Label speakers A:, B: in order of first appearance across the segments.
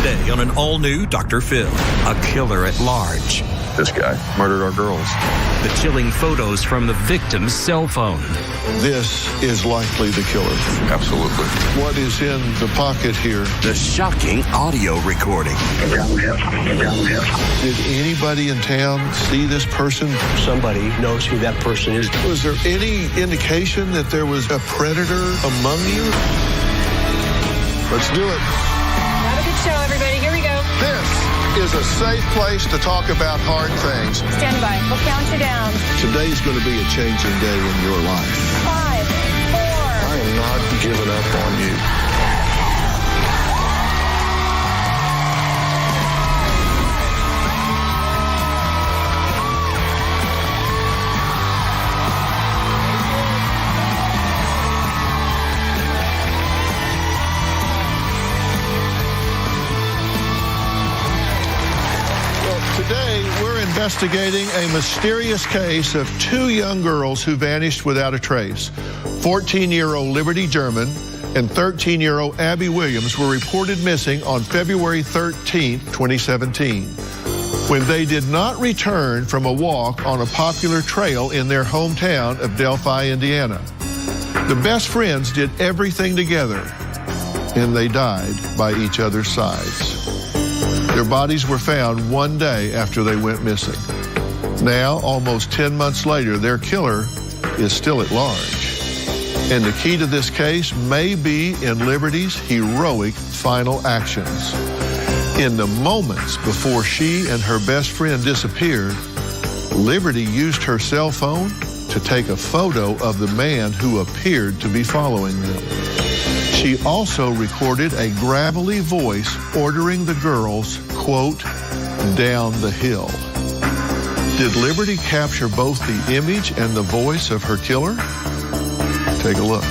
A: Today on an all-new Dr. Phil, a killer at large.
B: This guy murdered our girls.
A: The chilling photos from the victim's cell phone.
C: This is likely the killer.
B: Absolutely.
C: What is in the pocket here?
A: The shocking audio recording.
C: Did anybody in town see this person?
D: Somebody knows who that person is.
C: Was there any indication that there was a predator among you? Let's do it.
E: Have a good show, everybody. Here we go.
C: This is a safe place to talk about hard things.
E: Stand by. We'll count you down.
C: Today's going to be a changing day in your life.
E: 5, 4.
C: I am not giving up on you. Today, we're investigating a mysterious case of two young girls who vanished without a trace. 14-year-old Liberty German and 13-year-old Abby Williams were reported missing on February 13, 2017, when they did not return from a walk on a popular trail in their hometown of Delphi, Indiana. The best friends did everything together, and they died by each other's sides. Their bodies were found one day after they went missing. Now, almost 10 months later, their killer is still at large. And the key to this case may be in Liberty's heroic final actions. In the moments before she and her best friend disappeared, Liberty used her cell phone to take a photo of the man who appeared to be following them. She also recorded a gravelly voice ordering the girls, quote, down the hill. Did Liberty capture both the image and the voice of her killer? Take a look.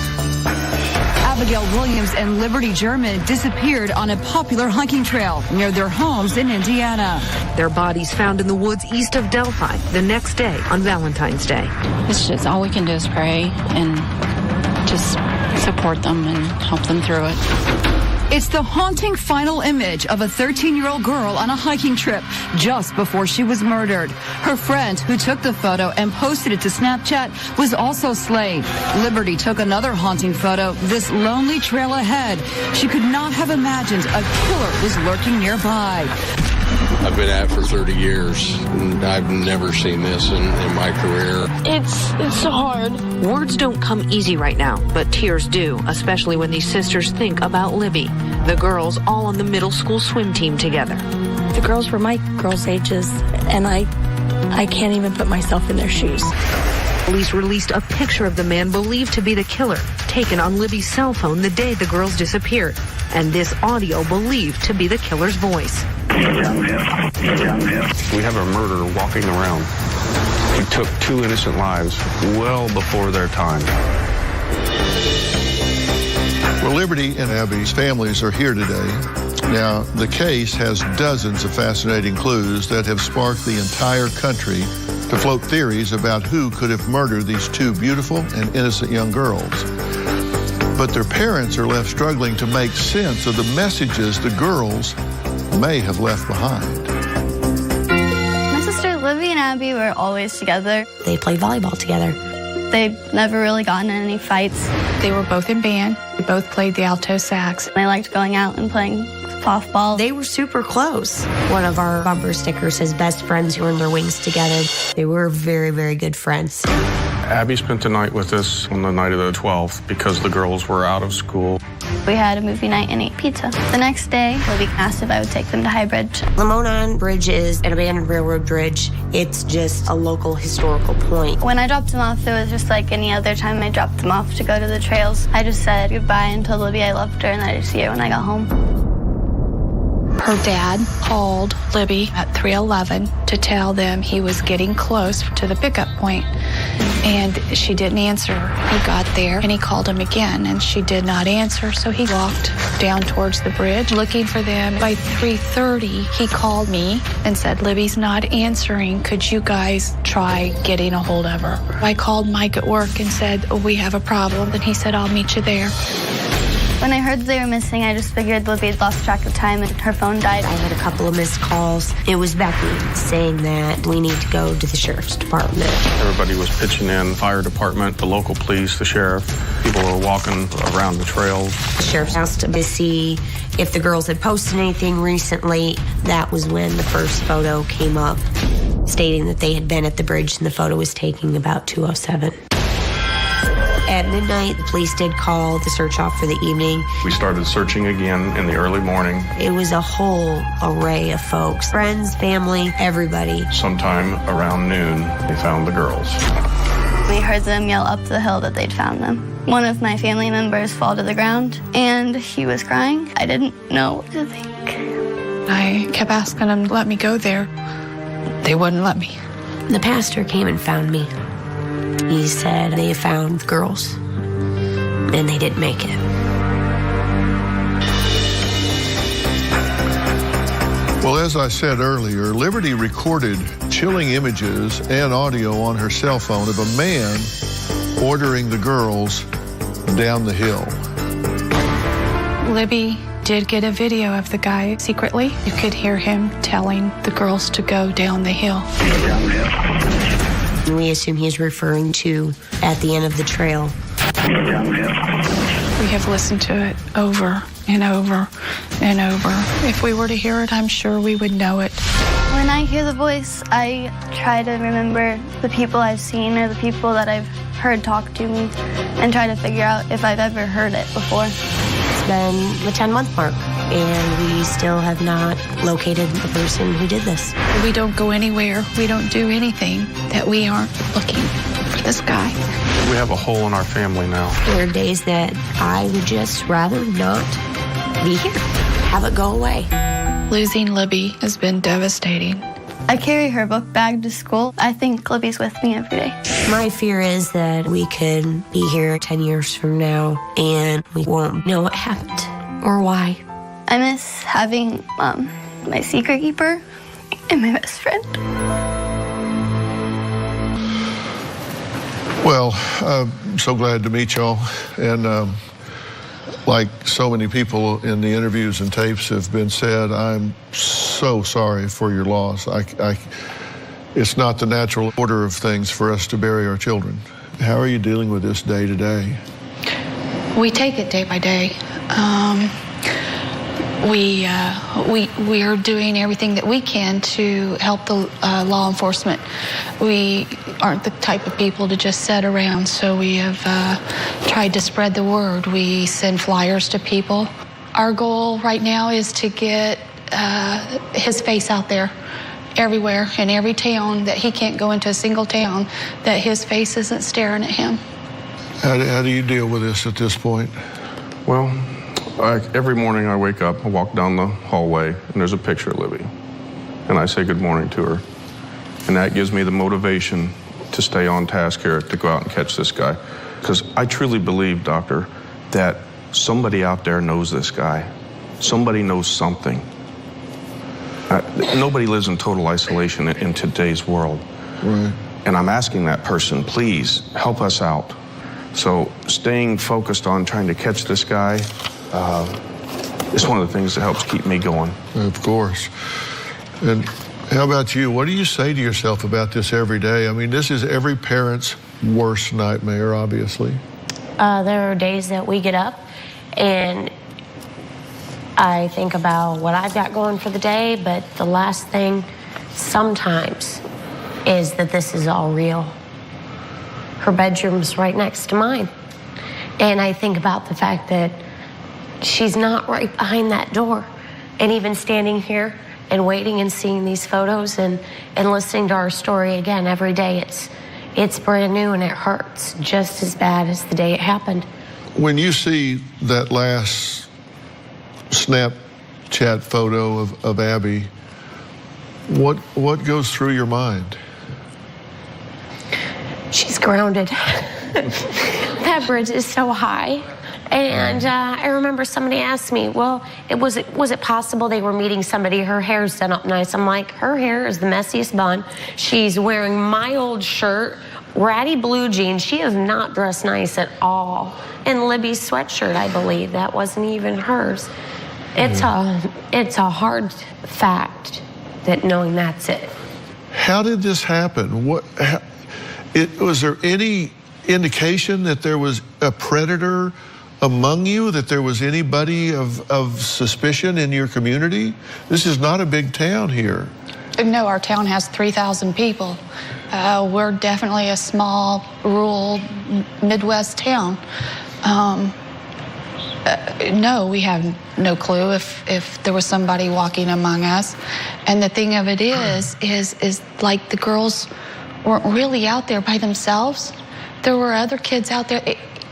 F: Abigail Williams and Liberty German disappeared on a popular hiking trail near their homes in Indiana.
G: Their bodies found in the woods east of Delphi the next day on Valentine's Day.
H: It's just all we can do is pray and just support them and help them through it.
F: It's the haunting final image of a 13-year-old girl on a hiking trip just before she was murdered. Her friend who took the photo and posted it to Snapchat was also slain. Liberty took another haunting photo, this lonely trail ahead. She could not have imagined a killer was lurking nearby.
I: I've been at it for 30 years, and I've never seen this in my career.
J: It's hard.
G: Words don't come easy right now, but tears do, especially when these sisters think about Libby. The girls all on the middle school swim team together.
J: The girls were my girls' ages, and I can't even put myself in their shoes.
G: Police released a picture of the man believed to be the killer, taken on Libby's cell phone the day the girls disappeared, and this audio believed to be the killer's voice.
B: We have a murderer walking around. He took two innocent lives well before their time.
C: Well, Liberty and Abby's families are here today. Now, the case has dozens of fascinating clues that have sparked the entire country to float theories about who could have murdered these two beautiful and innocent young girls. But their parents are left struggling to make sense of the messages the girls may have left behind.
K: My sister Libby and Abby were always together.
J: They played volleyball together.
K: They've never really gotten in any fights.
H: They were both in band. We both played the alto sax.
K: They liked going out and playing softball.
J: They were super close. One of our bumper stickers says best friends who earn their wings together. They were very, very good friends.
B: Abby spent the night with us on the night of the 12th because the girls were out of school.
K: We had a movie night and ate pizza. The next day, Libby asked if I would take them to High Bridge.
J: Lamona Bridge is an abandoned railroad bridge. It's just a local historical point.
K: When I dropped them off, it was just like any other time I dropped them off to go to the trails. I just said goodbye and told Libby I loved her and that I'd see her when I got home.
H: Her dad called Libby at 3:11 to tell them he was getting close to the pickup point, and she didn't answer. He got there and he called him again, and she did not answer, so he walked down towards the bridge looking for them. By 3:30, he called me and said, Libby's not answering. Could you guys try getting a hold of her? I called Mike at work and said, we have a problem, and he said, I'll meet you there.
K: When I heard they were missing, I just figured Libby had lost track of time and her phone died.
J: I had a couple of missed calls. It was Becky saying that we need to go to the sheriff's department.
B: Everybody was pitching in, fire department, the local police, the sheriff. People were walking around the trails.
J: The sheriff asked to see if the girls had posted anything recently. That was when the first photo came up, stating that they had been at the bridge, and the photo was taken about 2:07. At midnight, the police did call the search off for the evening.
B: We started searching again in the early morning.
J: It was a whole array of folks, friends, family, everybody.
B: Sometime around noon, they found the girls.
K: We heard them yell up the hill that they'd found them. One of my family members fall to the ground, and he was crying. I didn't know what to think.
H: I kept asking them to let me go there. They wouldn't let me.
J: The pastor came and found me. He said they found the girls, and they didn't make it.
C: Well, as I said earlier, Liberty recorded chilling images and audio on her cell phone of a man ordering the girls down the hill.
H: Libby did get a video of the guy secretly. You could hear him telling the girls to go down the hill.
J: We assume he's referring to at the end of the trail.
H: We have listened to it over and over and over. If we were to hear it, I'm sure we would know it.
K: When I hear the voice, I try to remember the people I've seen or the people that I've heard talk to me and try to figure out if I've ever heard it before.
J: It's been the 10-month mark, and we still have not located the person who did this.
H: We don't go anywhere. We don't do anything that we aren't looking for this guy.
B: We have a hole in our family now.
J: There are days that I would just rather not be here. Have it go away.
H: Losing Libby has been devastating.
K: I carry her book bag to school. I think Libby's with me every day.
J: My fear is that we could be here 10 years from now and we won't know what happened or why.
K: I miss having my secret keeper and my best friend.
C: Well, I'm so glad to meet y'all. And like so many people in the interviews and tapes have been said, I'm so sorry for your loss. It's not the natural order of things for us to bury our children. How are you dealing with this day to day?
H: We take it day by day. We are doing everything that we can to help the law enforcement. We aren't the type of people to just sit around, so we have tried to spread the word. We send flyers to people. Our goal right now is to get his face out there everywhere, in every town, that he can't go into a single town that his face isn't staring at him.
C: How do you deal with this at this point?
B: Well, every morning I wake up, I walk down the hallway, and there's a picture of Libby. And I say good morning to her. And that gives me the motivation to stay on task here, to go out and catch this guy. Because I truly believe, Doctor, that somebody out there knows this guy. Somebody knows something. Nobody lives in total isolation in today's world.
C: Right.
B: And I'm asking that person, please help us out. So staying focused on trying to catch this guy is one of the things that helps keep me going.
C: Of course. And how about you? What do you say to yourself about this every day? I mean, this is every parent's worst nightmare, obviously.
J: There are days that we get up and I think about what I've got going for the day, but the last thing sometimes is that this is all real. Her bedroom's right next to mine. And I think about the fact that she's not right behind that door. And even standing here and waiting and seeing these photos and listening to our story again every day, it's brand new and it hurts just as bad as the day it happened.
C: When you see that last Snapchat photo of Abby, what goes through your mind?
J: She's grounded. That bridge is so high. And I remember somebody asked me, well, was it possible they were meeting somebody? Her hair's done up nice. I'm like, her hair is the messiest bun. She's wearing my old shirt ratty blue jeans. She is not dressed nice at all. And Libby's sweatshirt, I believe, that wasn't even hers. It's a hard fact that knowing that's it.
C: How did this happen? Was there any indication that there was a predator among you, that there was anybody of suspicion in your community? This is not a big town here.
H: No, our town has 3,000 people. We're definitely a small, rural, Midwest town. No, we have no clue if there was somebody walking among us. And the thing of it is like the girls weren't really out there by themselves. There were other kids out there.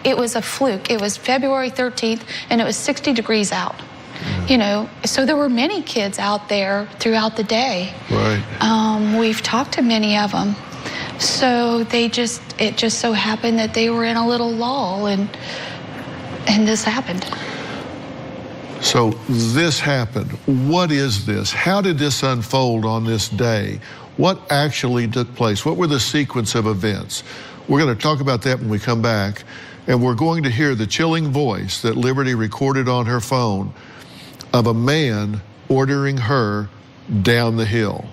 H: It was a fluke. It was February 13th, and it was 60 degrees out. You know, so there were many kids out there throughout the day.
C: Right.
H: We've talked to many of them. So it just so happened that they were in a little lull, and this happened.
C: So this happened. What is this? How did this unfold on this day? What actually took place? What were the sequence of events? We're going to talk about that when we come back, and we're going to hear the chilling voice that Liberty recorded on her phone of a man ordering her down the hill.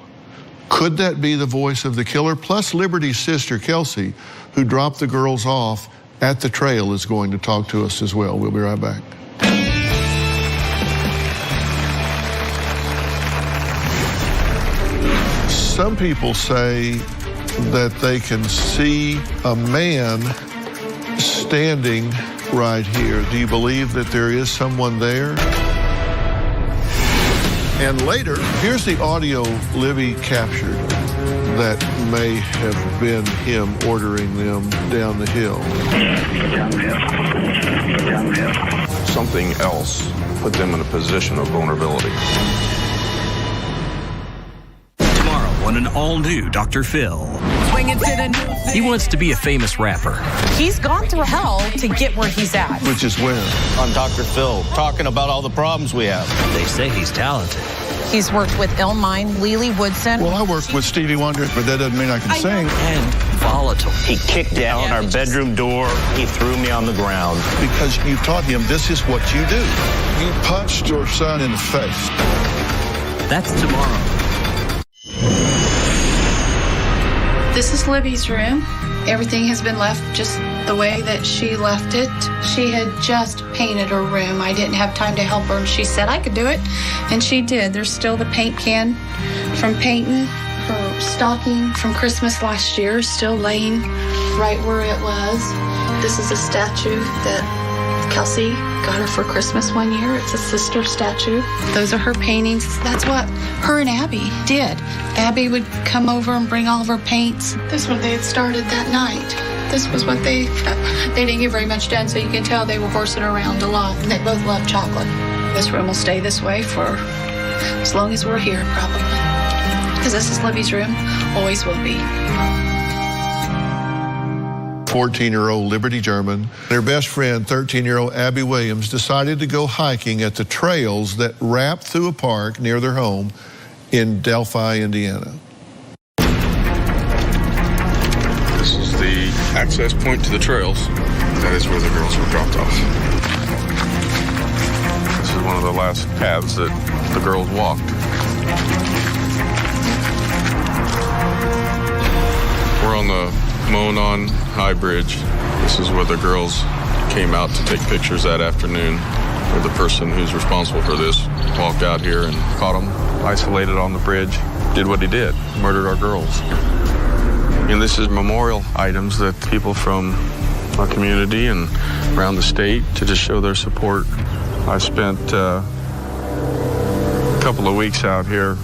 C: Could that be the voice of the killer? Plus Liberty's sister, Kelsey, who dropped the girls off at the trail, is going to talk to us as well. We'll be right back. Some people say that they can see a man standing right here. Do you believe that there is someone there? And later, here's the audio Libby captured that may have been him ordering them down the hill.
B: Something else put them in a position of vulnerability.
A: Tomorrow on an all-new Dr. Phil. He wants to be a famous rapper.
L: He's gone through hell to get where he's at.
C: Which is where?
M: On Dr. Phil, talking about all the problems we have.
A: They say he's talented.
L: He's worked with Illmind, Lily Woodson.
C: Well, I worked with Stevie Wonder, but that doesn't mean I can sing.
A: And volatile.
M: He kicked down our bedroom door. He threw me on the ground.
C: Because you taught him this is what you do. You punched your son in the face.
A: That's tomorrow.
H: This is Libby's room. Everything has been left just the way that she left it. She had just painted her room. I didn't have time to help her, and she said I could do it, and she did. There's still the paint can from painting. Her stocking from Christmas last year is still laying right where it was. This is a statue that Kelsey got her for Christmas one year. It's a sister statue. Those are her paintings. That's what her and Abby did. Abby would come over and bring all of her paints. This one they had started that night. This was what they didn't get very much done, so you can tell they were horsing around a lot. And they both love chocolate. This room will stay this way for as long as we're here, probably. Because this is Libby's room, always will be.
C: 14-year-old Liberty German. Their best friend, 13-year-old Abby Williams, decided to go hiking at the trails that wrap through a park near their home in Delphi, Indiana.
B: This is the access point to the trails. That is where the girls were dropped off. This is one of the last paths that the girls walked. We're on the Monon High Bridge. This is where the girls came out to take pictures that afternoon. Where the person who's responsible for this walked out here and caught them isolated on the bridge, did what he did, murdered our girls. And this is memorial items that people from our community and around the state to just show their support. I spent a couple of weeks out here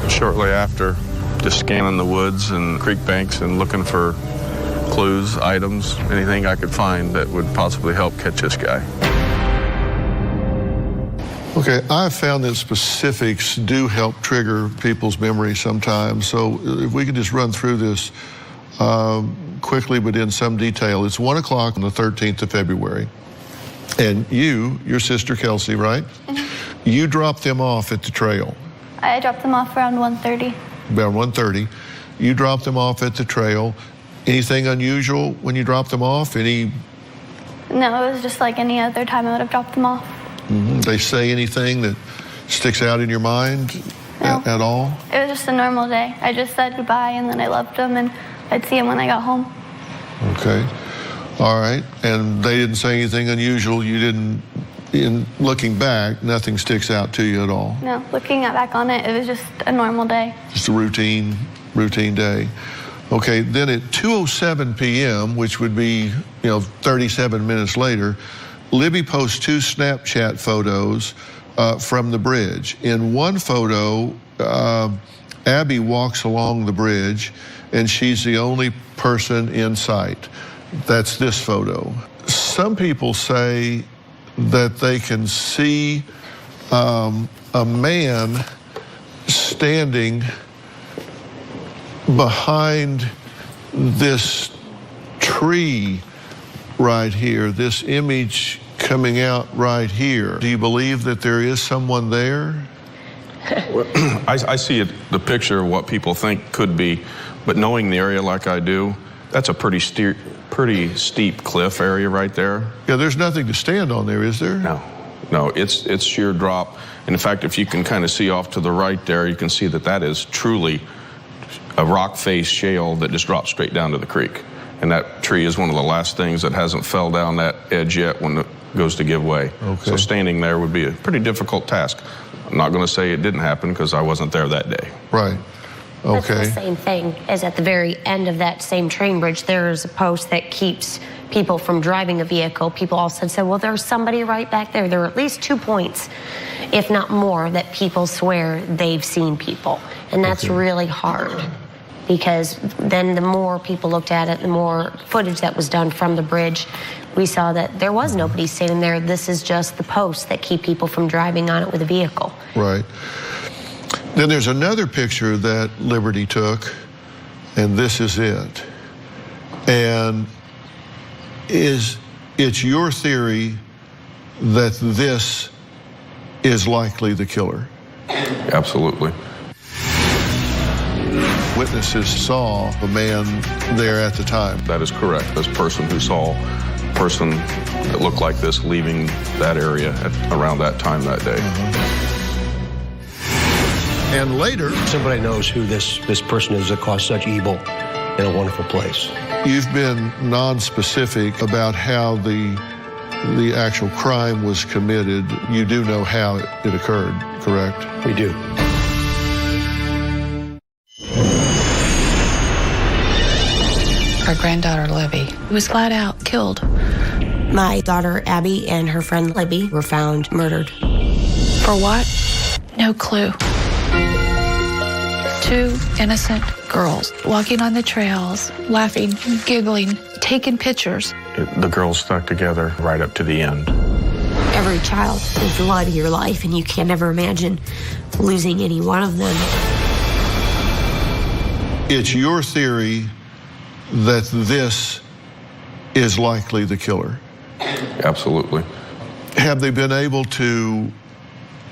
B: shortly after, just scanning the woods and creek banks and looking for clues, items, anything I could find that would possibly help catch this guy.
C: Okay, I've found that specifics do help trigger people's memory sometimes. So if we could just run through this quickly, but in some detail. It's 1 o'clock on the 13th of February. And your sister Kelsey, right? Mm-hmm. You dropped them off at the trail.
K: I dropped them off around 1:30.
C: Around 1:30. You dropped them off at the trail, Anything unusual when you dropped them off?
K: No, it was just like any other time I would have dropped them off.
C: They say anything that sticks out in your mind at all?
K: It was just a normal day. I just said goodbye, and then I loved them, and I'd see them when I got home.
C: Okay. All right. And they didn't say anything unusual? You didn't, in looking back, nothing sticks out to you at all?
K: No, looking back on it, it was just a normal day.
C: Just a routine day. Okay, then at 2:07 p.m., which would be, 37 minutes later, Libby posts 2 Snapchat photos from the bridge. In one photo, Abby walks along the bridge, and she's the only person in sight. That's this photo. Some people say that they can see a man standing behind this tree right here, this image coming out right here. Do you believe that there is someone there?
B: Well, I see the picture of what people think could be, but knowing the area like I do, that's a pretty steep cliff area right there.
C: Yeah, there's nothing to stand on there, is there?
B: No, it's sheer drop. And in fact, if you can kind of see off to the right there, you can see that is truly a rock face shale that just drops straight down to the creek. And that tree is one of the last things that hasn't fell down that edge yet when it goes to give way.
C: Okay.
B: So standing there would be a pretty difficult task. I'm not going to say it didn't happen because I wasn't there that day.
C: Right. Okay.
J: That's the same thing as at the very end of that same train bridge, there's a post that keeps people from driving a vehicle. People all said, well, there's somebody right back there. There are at least 2 points, if not more, that people swear they've seen people. And that's really hard, because then the more people looked at it, the more footage that was done from the bridge, we saw that there was nobody standing there. This is just the posts that keep people from driving on it with a vehicle.
C: Right. Then there's another picture that Liberty took, and this is it. And it's your theory that this is likely the killer?
B: Absolutely.
C: Witnesses saw the man there at the time.
B: That is correct. This person who saw a person that looked like this leaving that area around that time that day.
C: And later,
D: somebody knows who this person is that caused such evil in a wonderful place.
C: You've been non-specific about how the actual crime was committed. You do know how it occurred, correct?
D: We do.
H: Our granddaughter, Libby, was flat out killed.
J: My daughter, Abby, and her friend, Libby, were found murdered.
H: For what? No clue. 2 innocent girls walking on the trails, laughing, giggling, taking pictures.
M: The girls stuck together right up to the end.
J: Every child is the light of your life, and you can't ever imagine losing any one of them.
C: It's your theory that this is likely the killer?
B: Absolutely.
C: Have they been able to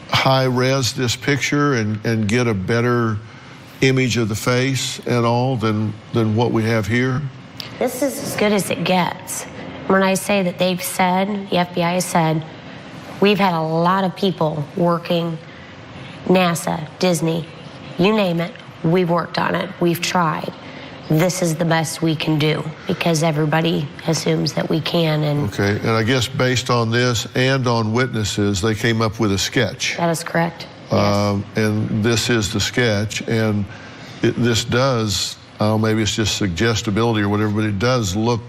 C: high-res this picture and get a better image of the face and all than what we have here?
J: This is as good as it gets. When I say that they've said, the FBI has said, we've had a lot of people working, NASA, Disney, you name it, we've worked on it, we've tried. This is the best we can do because everybody assumes that we can.
C: Okay, and I guess based on this and on witnesses, they came up with a sketch.
J: That is correct. Yes.
C: And this is the sketch, and this does, maybe it's just suggestibility or whatever, but it does look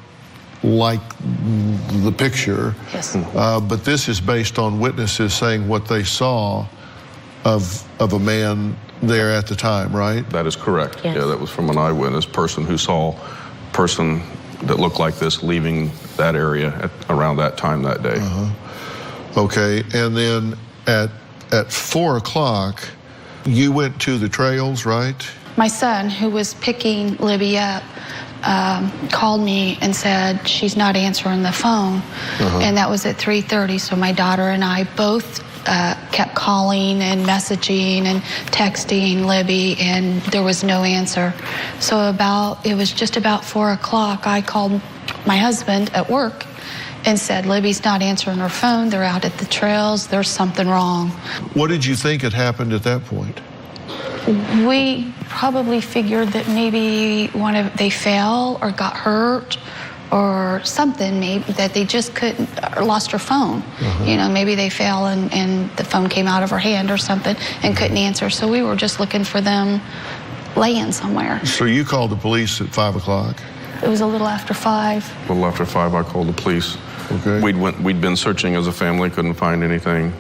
C: like the picture.
J: Yes.
C: But this is based on witnesses saying what they saw of a man there at the time, right?
B: That is correct.
J: Yes.
B: Yeah, that was from an eyewitness person who saw a person that looked like this leaving that area around that time that day.
C: Okay, and then at 4 o'clock, you went to the trails, right?
H: My son, who was picking Libby up, called me and said she's not answering the phone. And that was at 3:30, so my daughter and I both kept calling and messaging and texting Libby, and there was no answer. So it was just about 4 o'clock, I called my husband at work and said, Libby's not answering her phone. They're out at the trails. There's something wrong.
C: What did you think had happened at that point?
H: We probably figured that maybe they fell or got hurt or something, maybe that they just couldn't, or lost her phone. You know, maybe they fell and the phone came out of her hand or something and couldn't answer. So we were just looking for them laying somewhere.
C: So you called the police at 5 o'clock?
H: It was a little after 5.
B: A little after 5, I called the police.
C: Okay.
B: We'd been searching as a family, couldn't find anything,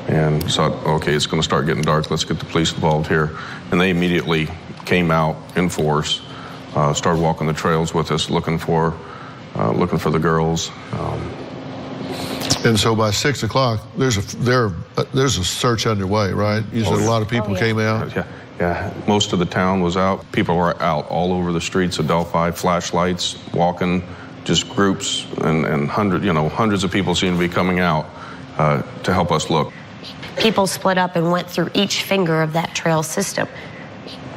B: and thought, okay, it's going to start getting dark. Let's get the police involved here. And they immediately came out in force, started walking the trails with us, looking for the girls.
C: And so by 6 o'clock, there's a search underway, right? You said a lot of people came out.
B: Yeah, most of the town was out. People were out all over the streets of Delphi, flashlights, walking, just groups, and hundreds of people seem to be coming out to help us look.
J: People split up and went through each finger of that trail system.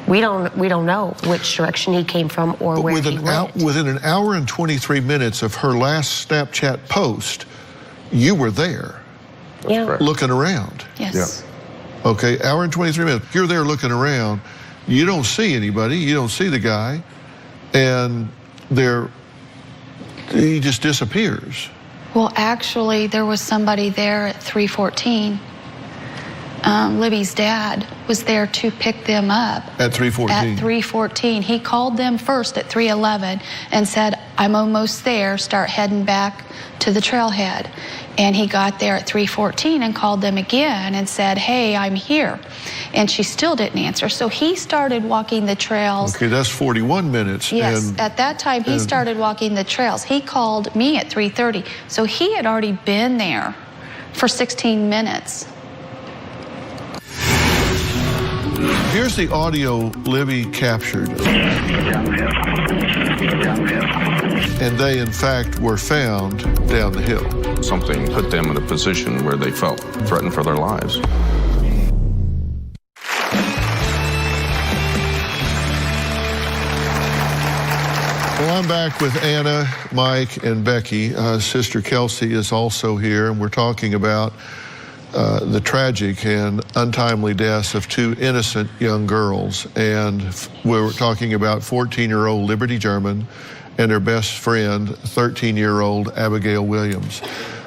J: We don't know which direction he came from or where he went.
C: Within an hour and 23 minutes of her last Snapchat post, you were there, looking around.
H: Yes.
B: Yeah.
C: Okay, hour and 23 minutes. You're there looking around. You don't see anybody. You don't see the guy, and he just disappears.
H: Well, actually, there was somebody there at 3:14. Libby's dad was there to pick them up.
C: At 3:14?
H: At 3:14. He called them first at 3:11 and said, I'm almost there, start heading back to the trailhead. And he got there at 3:14 and called them again and said, hey, I'm here. And she still didn't answer. So he started walking the trails.
C: Okay, that's 41 minutes.
H: Yes, at that time he started walking the trails. He called me at 3:30. So he had already been there for 16 minutes.
C: Here's the audio Libby captured. And they, in fact, were found down the hill.
B: Something put them in a position where they felt threatened for their lives.
C: Well, I'm back with Anna, Mike, and Becky. Sister Kelsey is also here, and we're talking about the tragic and untimely deaths of 2 innocent young girls. And we're talking about 14-year-old Liberty German and her best friend, 13-year-old Abigail Williams.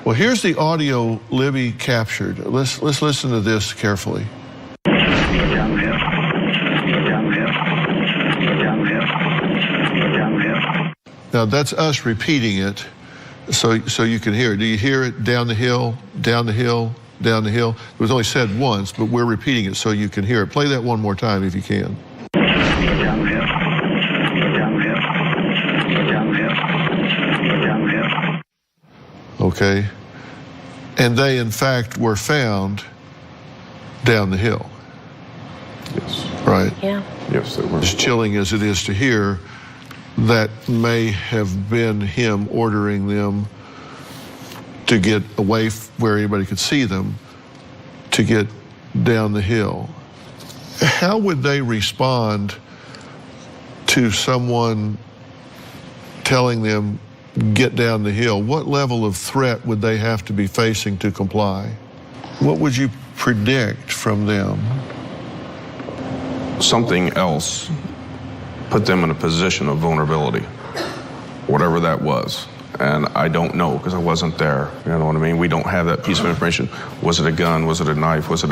C: Well, here's the audio Libby captured. Let's listen to this carefully. Now, that's us repeating it so you can hear it. Do you hear it? Down the hill, down the hill, down the hill. It was only said once, but we're repeating it so you can hear it. Play that one more time if you can. Okay. And they, in fact, were found down the hill.
B: Yes.
C: Right?
J: Yeah.
B: Yes, they were.
C: As chilling as it is to hear, that may have been him ordering them to get away where anybody could see them, to get down the hill. How would they respond to someone telling them, get down the hill? What level of threat would they have to be facing to comply? What would you predict from them?
B: Something else put them in a position of vulnerability, whatever that was. And I don't know because I wasn't there. You know what I mean? We don't have that piece of information. Was it a gun? Was it a knife? Was it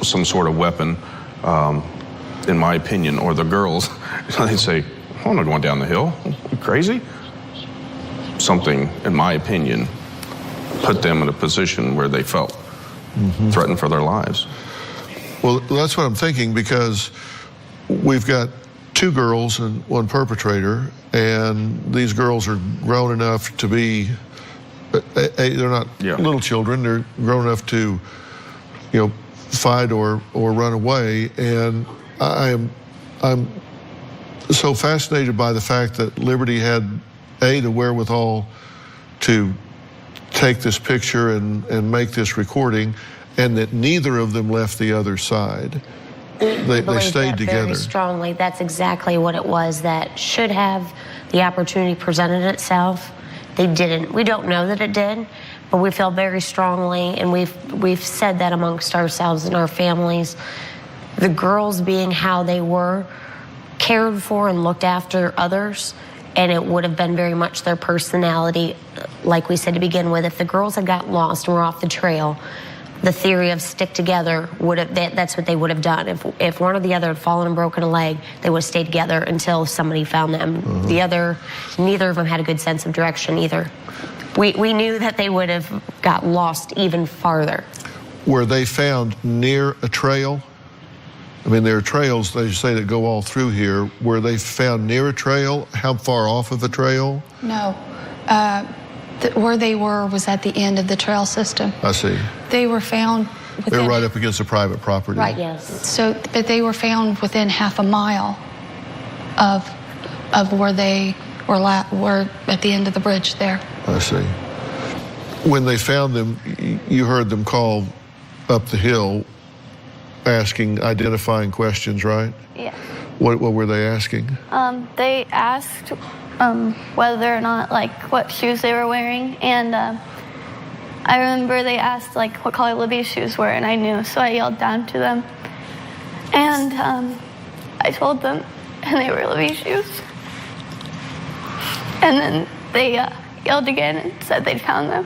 B: some sort of weapon? In my opinion, or the girls, they'd say, I'm not going down the hill. You crazy? Something, in my opinion, put them in a position where they felt threatened for their lives.
C: Well, that's what I'm thinking, because we've got 2 girls and 1 perpetrator, and these girls are grown enough to be, they're not little children, they're grown enough to, fight or run away. And I'm so fascinated by the fact that Liberty had the wherewithal to take this picture and make this recording, and that neither of them left the other side. They stayed together.
J: Very strongly. That's exactly what it was. That should have the opportunity presented itself. They didn't. We don't know that it did, but we feel very strongly, and we've said that amongst ourselves and our families. The girls being how they were, cared for and looked after others, and it would have been very much their personality. Like we said to begin with, if the girls had gotten lost and were off the trail, the theory of stick together would have, that's what they would have done. If one or the other had fallen and broken a leg, they would have stayed together until somebody found them. Neither of them had a good sense of direction either. We knew that they would have got lost even farther.
C: Were they found near a trail? I mean, there are trails, they say, that go all through here. Were they found near a trail? How far off of a trail?
H: No. Where they were was at the end of the trail system.
C: I see.
H: They were found within...
C: They're right up against the private property.
H: Right, yes. So, but they were found within half a mile of where they were at the end of the bridge there.
C: I see. When they found them, you heard them call up the hill, identifying questions, right?
K: Yeah.
C: What were they asking?
K: They asked whether or not, like, what shoes they were wearing, and I remember they asked, like, what color Libby's shoes were, and I knew, so I yelled down to them, and I told them, and they were Libby's shoes, and then they yelled again and said they'd found them.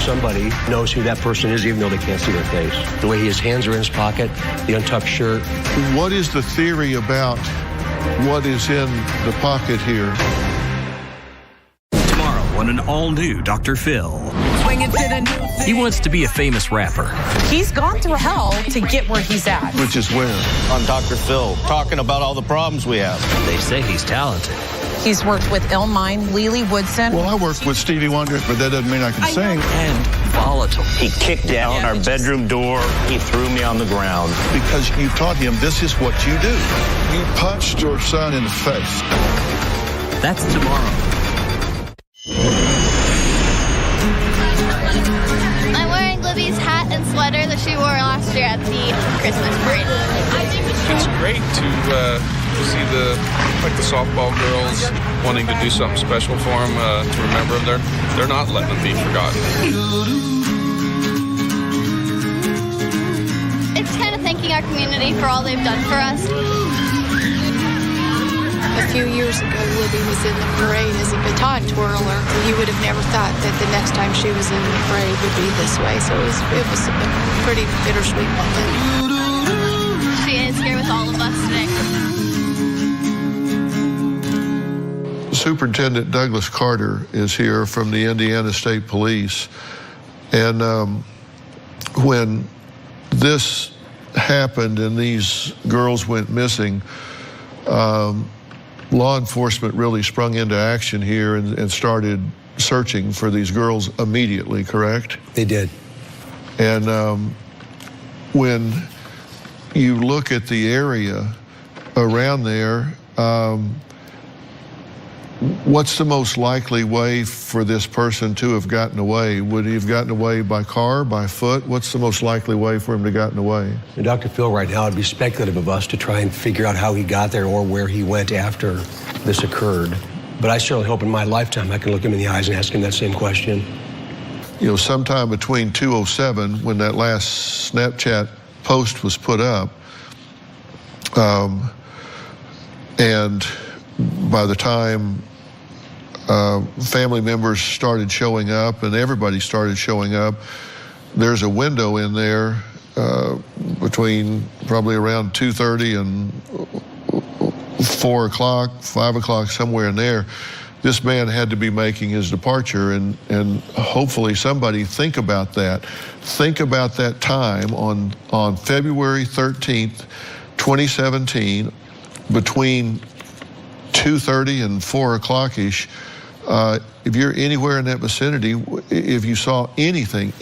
D: Somebody knows who that person is, even though they can't see their face. The way his hands are in his pocket, the untucked shirt.
C: What is the theory about what is in the pocket here?
A: Tomorrow on an all-new Dr. Phil. He wants to be a famous rapper.
L: He's gone through hell to get where he's at.
C: Which is where?
M: On Dr. Phil, talking about all the problems we have.
A: They say he's talented.
L: He's worked with Illmind, Lily Woodson.
C: Well, I worked with Stevie Wonder, but that doesn't mean I can sing.
A: And volatile.
M: He kicked down our bedroom door. He threw me on the ground.
C: Because you taught him this is what you do. You punched your son in the face.
A: That's tomorrow.
K: I'm wearing Libby's hat and sweater that she wore last year at the Christmas parade.
B: It's great to see the softball girls wanting to do something special for them, to remember them. They're not letting them be forgotten.
K: It's kind of thanking our community for all they've done for us.
H: A few years ago, Libby was in the parade as a baton twirler. You would have never thought that the next time she was in the parade would be this way. So it was a pretty bittersweet moment.
K: She is here with all of us today.
C: Superintendent Douglas Carter is here from the Indiana State Police. And when this happened and these girls went missing, law enforcement really sprung into action here and started searching for these girls immediately, correct?
D: They did.
C: And when you look at the area around there, what's the most likely way for this person to have gotten away? Would he have gotten away by car, by foot? What's the most likely way for him to have gotten away?
D: And Dr. Phil, right now, it'd be speculative of us to try and figure out how he got there or where he went after this occurred. But I certainly hope in my lifetime I can look him in the eyes and ask him that same question.
C: You know, sometime between 2:07, when that last Snapchat post was put up, and by the time family members started showing up and everybody started showing up, there's a window in there between probably around 2:30 and 4 o'clock, 5 o'clock, somewhere in there. This man had to be making his departure, and hopefully somebody think about that. Think about that time on February 13th, 2017, between 2:30 and 4 o'clock-ish. If you're anywhere in that vicinity, if you saw anything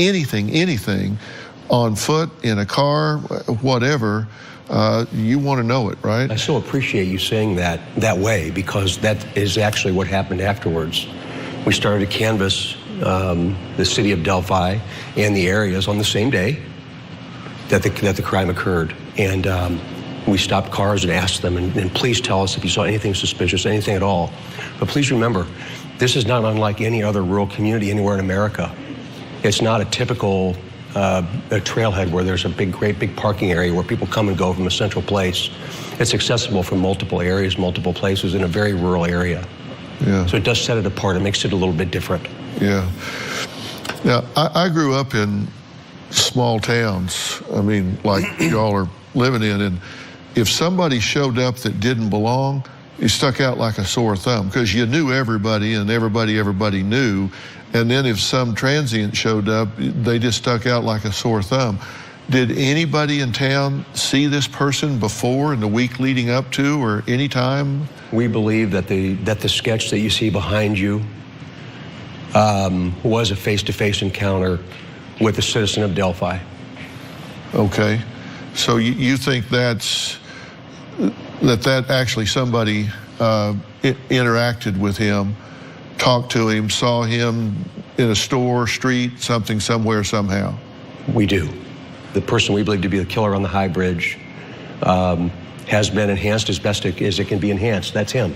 C: on foot, in a car, whatever, you want to know it, right?
D: I so appreciate you saying that way, because that is actually what happened afterwards. We started to canvass the city of Delphi and the areas on the same day that the crime occurred. And we stopped cars and asked them, and please tell us if you saw anything suspicious, anything at all. But please remember, this is not unlike any other rural community anywhere in America. It's not a typical a trailhead where there's a great big parking area where people come and go from a central place. It's accessible from multiple areas, multiple places in a very rural area.
C: Yeah.
D: So it does set it apart. It makes it a little bit different.
C: Yeah. Now, I grew up in small towns, I mean, like y'all are living in, and if somebody showed up that didn't belong, you stuck out like a sore thumb, because you knew everybody and everybody knew. And then if some transient showed up, they just stuck out like a sore thumb. Did anybody in town see this person before in the week leading up to, or any time?
D: We believe that the sketch that you see behind you was a face-to-face encounter with a citizen of Delphi.
C: Okay, so you think that actually somebody interacted with him, talked to him, saw him in a store, street, something, somewhere, somehow?
D: We do. The person we believe to be the killer on the High Bridge has been enhanced as best as it can be enhanced. That's him.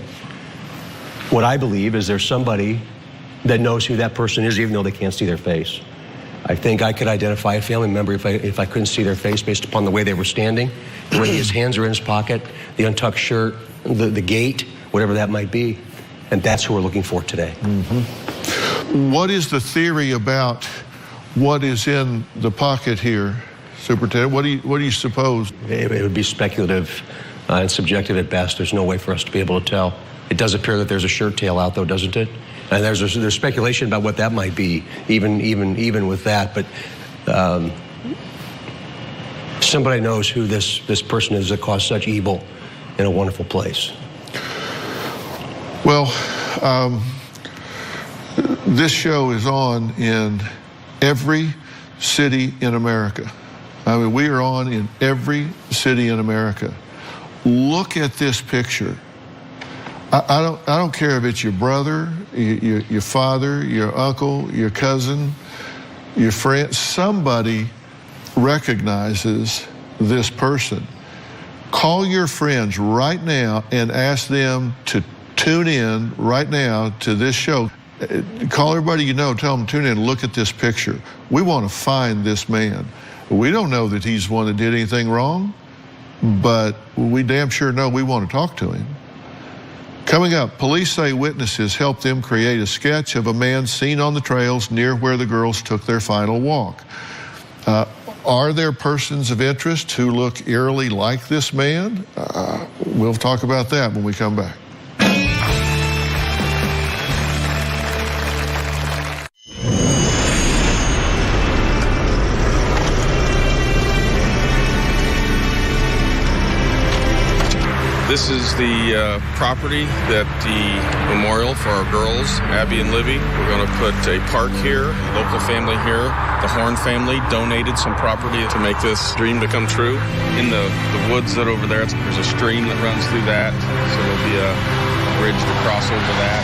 D: What I believe is there's somebody that knows who that person is, even though they can't see their face. I think I could identify a family member if I couldn't see their face based upon the way they were standing, the way his hands are in his pocket, the untucked shirt, the gait, whatever that might be. And that's who we're looking for today.
C: Mm-hmm. What is the theory about what is in the pocket here, Superintendent? What do you suppose?
D: It would be speculative and subjective at best. There's no way for us to be able to tell. It does appear that there's a shirt tail out, though, doesn't it? And there's speculation about what that might be, even with that. But somebody knows who this person is that caused such evil in a wonderful place.
C: Well, this show is on in every city in America. I mean, we are on in every city in America. Look at this picture. I don't care if it's your brother, your father, your uncle, your cousin, your friend. Somebody recognizes this person. Call your friends right now and ask them to tune in right now to this show. Call everybody you know, tell them tune in, look at this picture. We want to find this man. We don't know that he's one that did anything wrong, but we damn sure know we want to talk to him. Coming up, police say witnesses helped them create a sketch of a man seen on the trails near where the girls took their final walk. Are there persons of interest who look eerily like this man? We'll talk about that when we come back.
B: This is the property that the memorial for our girls, Abby and Libby. We're going to put a park here, local family here. The Horn family donated some property to make this dream to come true. In the woods that over there, there's a stream that runs through that. So there'll be a bridge to cross over that.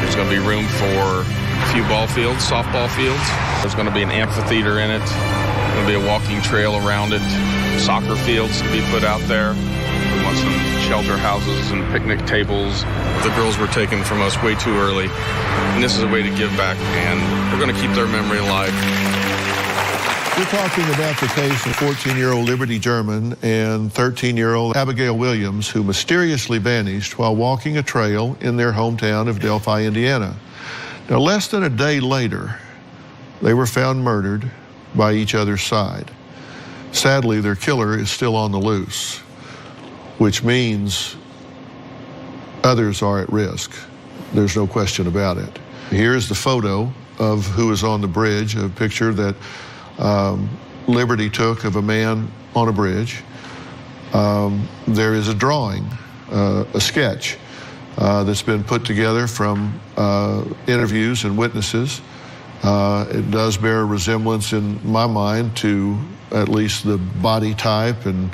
B: There's going to be room for a few ball fields, softball fields. There's going to be an amphitheater in it. There's going to be a walking trail around it. Soccer fields to be put out there. We want some shelter houses and picnic tables. The girls were taken from us way too early, and this is a way to give back, and we're going to keep their memory alive.
C: We're talking about the case of 14-year-old Liberty German and 13-year-old Abigail Williams, who mysteriously vanished while walking a trail in their hometown of Delphi, Indiana. Now, less than a day later, they were found murdered by each other's side. Sadly, their killer is still on the loose, which means others are at risk. There's no question about it. Here's the photo of who is on the bridge, a picture that Liberty took of a man on a bridge. There is a drawing, a sketch that's been put together from interviews and witnesses. It does bear a resemblance in my mind to at least the body type and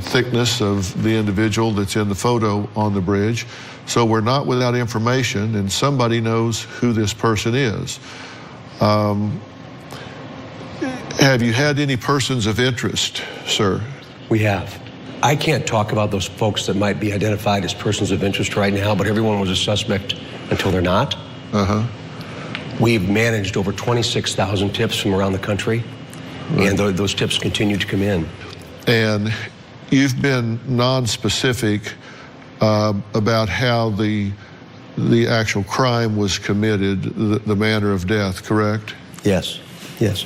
C: thickness of the individual that's in the photo on the bridge. So we're not without information, and somebody knows who this person is. Have you had any persons of interest, sir?
D: We have. I can't talk about those folks that might be identified as persons of interest right now, but everyone was a suspect until they're not. We've managed over 26,000 tips from around the country, and those tips continue to come in.
C: And you've been non-specific about how the actual crime was committed, the manner of death, correct?
D: Yes, yes.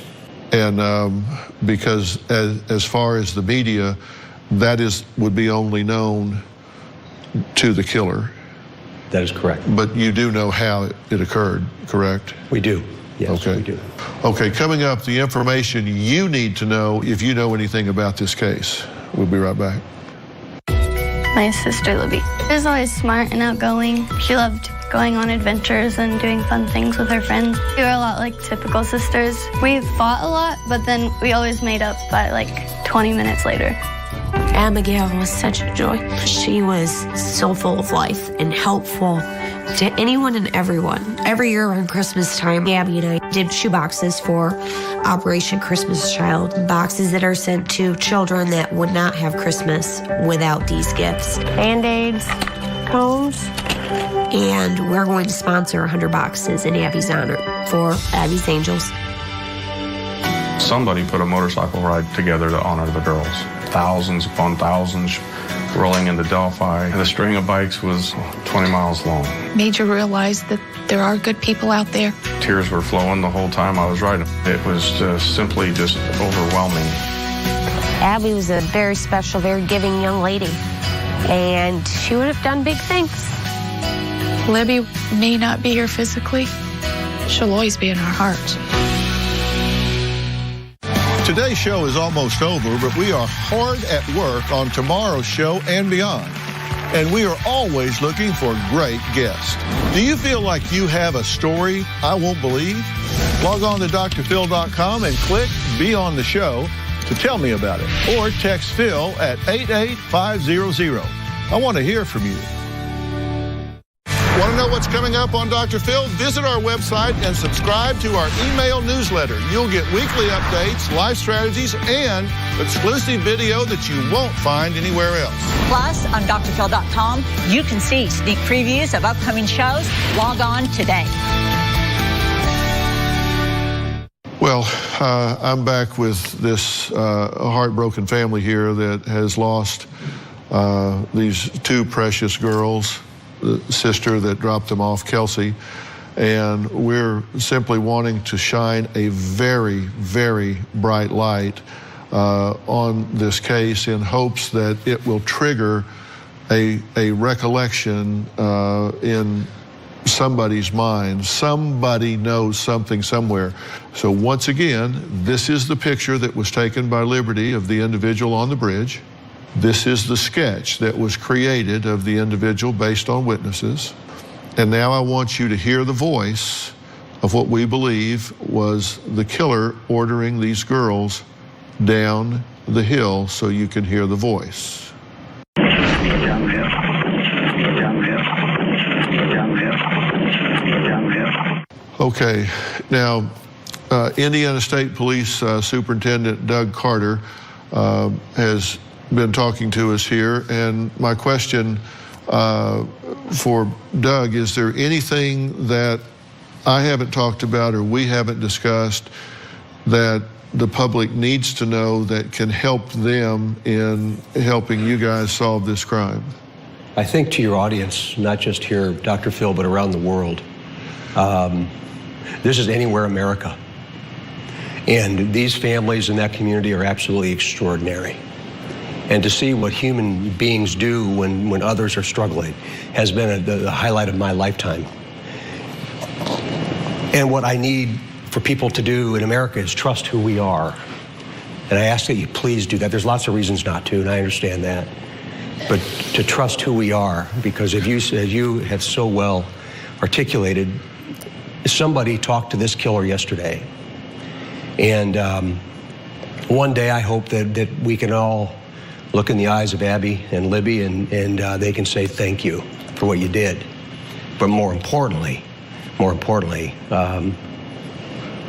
C: And because as far as the media, that would be only known to the killer.
D: That is correct.
C: But you do know how it occurred, correct?
D: We do. Yes,
C: okay.
D: We do.
C: Okay, coming up, the information you need to know if you know anything about this case. We'll be right back.
K: My sister Libby. She was always smart and outgoing. She loved going on adventures and doing fun things with her friends. We were a lot like typical sisters. We fought a lot, but then we always made up by like 20 minutes later.
J: Abigail was such a joy. She was so full of life and helpful to anyone and everyone. Every year around Christmas time, Abby and I did shoe boxes for Operation Christmas Child, boxes that are sent to children that would not have Christmas without these gifts. Band-Aids, combs. And we're going to sponsor 100 boxes in Abby's honor for Abby's Angels.
B: Somebody put a motorcycle ride together to honor the girls. Thousands upon thousands rolling into Delphi. The string of bikes was 20 miles long.
H: Made you realize that there are good people out there.
B: Tears were flowing the whole time I was riding. It was simply overwhelming.
J: Abby was a very special, very giving young lady, and she would have done big things.
H: Libby may not be here physically. She'll always be in our hearts.
C: Today's show is almost over, but we are hard at work on tomorrow's show and beyond. And we are always looking for great guests. Do you feel like you have a story I won't believe? Log on to drphil.com and click Be on the Show to tell me about it. Or text Phil at 88500. I want to hear from you. Want to know what's coming up on Dr. Phil? Visit our website and subscribe to our email newsletter. You'll get weekly updates, life strategies, and exclusive video that you won't find anywhere else.
N: Plus, on drphil.com, you can see sneak previews of upcoming shows. Log on today.
C: Well, I'm back with this heartbroken family here that has lost these two precious girls. The sister that dropped them off, Kelsey, and we're simply wanting to shine a very, very bright light on this case in hopes that it will trigger a recollection in somebody's mind. Somebody knows something somewhere. So once again, this is the picture that was taken by Liberty of the individual on the bridge. This is the sketch that was created of the individual based on witnesses. And now I want you to hear the voice of what we believe was the killer ordering these girls down the hill so you can hear the voice. Okay, now Indiana State Police Superintendent Doug Carter has been talking to us here, and my question for Doug, is there anything that I haven't talked about or we haven't discussed that the public needs to know that can help them in helping you guys solve this crime?
D: I think to your audience, not just here, Dr. Phil, but around the world, this is Anywhere America. And these families in that community are absolutely extraordinary. And to see what human beings do when others are struggling has been the highlight of my lifetime. And what I need for people to do in America is trust who we are. And I ask that you please do that. There's lots of reasons not to, and I understand that. But to trust who we are, because as you have so well articulated, somebody talked to this killer yesterday. And One day I hope that we can all look in the eyes of Abby and Libby and they can say thank you for what you did. But more importantly, that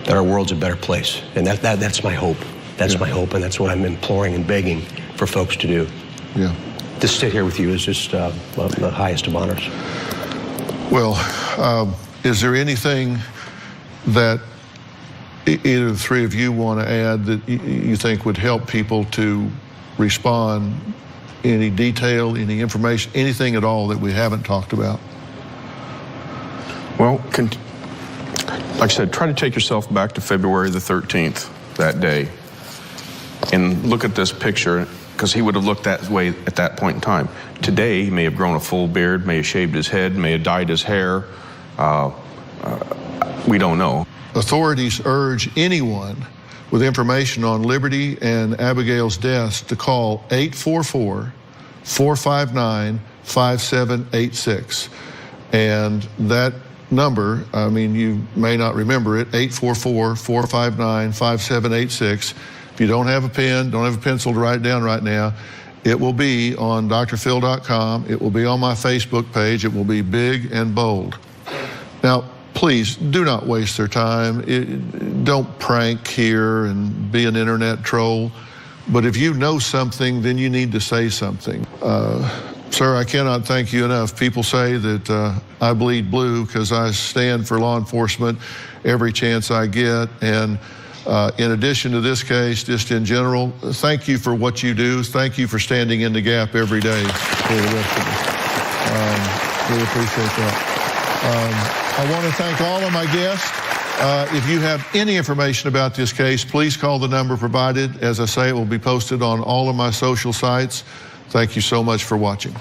D: our world's a better place. And that's my hope. That's my hope, and that's what I'm imploring and begging for folks to do.
C: Yeah.
D: To sit here with you is just the highest of honors.
C: Well, is there anything that either the three of you want to add that you think would help people to respond? Any detail, any information, anything at all that we haven't talked about?
B: Well, like I said, try to take yourself back to February the 13th, that day, and look at this picture, because he would have looked that way at that point in time. Today, he may have grown a full beard, may have shaved his head, may have dyed his hair. We don't know.
C: Authorities urge anyone with information on Liberty and Abigail's deaths to call 844-459-5786. And that number, I mean, you may not remember it, 844-459-5786. If you don't have a pen, don't have a pencil to write down right now, it will be on drphil.com. It will be on my Facebook page. It will be big and bold. Now, please do not waste their time. Don't prank here and be an internet troll. But if you know something, then you need to say something. Sir, I cannot thank you enough. People say that I bleed blue because I stand for law enforcement every chance I get. And in addition to this case, just in general, thank you for what you do. Thank you for standing in the gap every day for the rest of us. Really appreciate that. I want to thank all of my guests. If you have any information about this case, please call the number provided. As I say, it will be posted on all of my social sites. Thank you so much for watching.